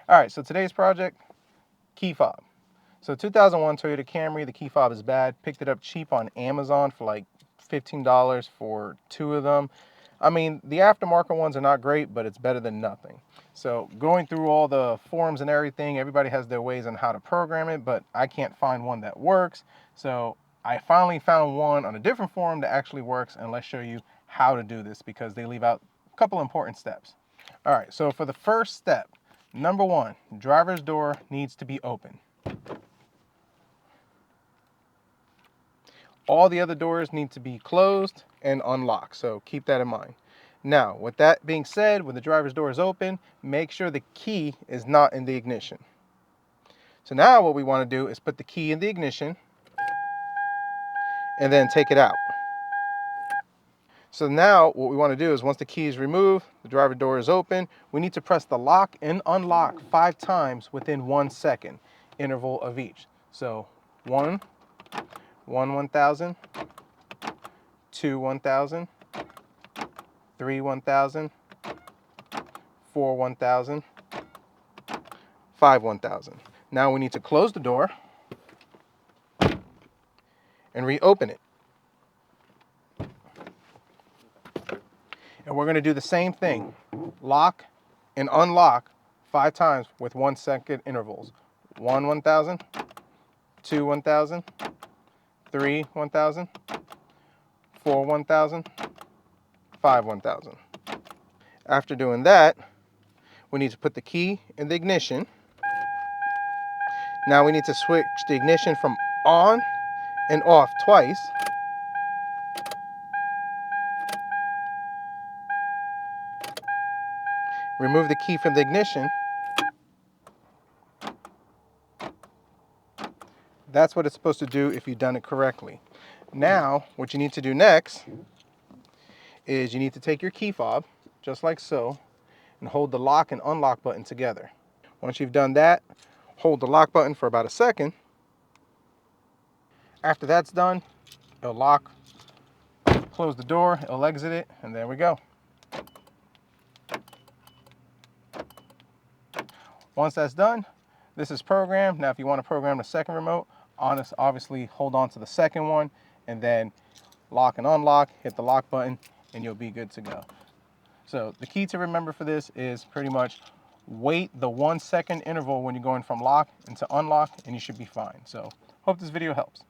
All right, so today's project, key fob. So 2001 Toyota Camry, the key fob is bad. Picked it up cheap on Amazon for like $15 for 2 of them. I mean, the aftermarket ones are not great, but it's better than nothing. So going through all the forums and everything, everybody has their ways on how to program it, but I can't find one that works. So I finally found one on a different forum that actually works, and let's show you how to do this because they leave out a couple important steps. All right, so for the first step, number one, driver's door needs to be open. All the other doors need to be closed and unlocked, so keep that in mind. Now, with that being said, when the driver's door is open, make sure the key is not in the ignition. So now what we want to do is put the key in the ignition and then take it out. So now what we want to do is once the key is removed, the driver door is open, we need to press the lock and unlock 5 times within 1 second interval of each. So 1, 1,000, 2, 1,000, 3, 1,000, 4, 1,000, 5, 1,000. Now we need to close the door and reopen it. And we're going to do the same thing. Lock and unlock 5 times with 1 second intervals. 1, 1,000, 2, 1,000, 3, 1,000, 4, 1,000, 5, 1,000. After doing that, we need to put the key in the ignition. Now we need to switch the ignition from on and off twice. Remove the key from the ignition. That's what it's supposed to do if you've done it correctly. Now, what you need to do next is you need to take your key fob, just like so, and hold the lock and unlock button together. Once you've done that, hold the lock button for about a second. After that's done, it'll lock, close the door, it'll exit it, and there we go. Once that's done, this is programmed. Now if you want to program the second remote, obviously hold on to the second one and then lock and unlock, hit the lock button, and you'll be good to go. So the key to remember for this is pretty much wait the 1 second interval when you're going from lock into unlock, and you should be fine. So hope this video helps.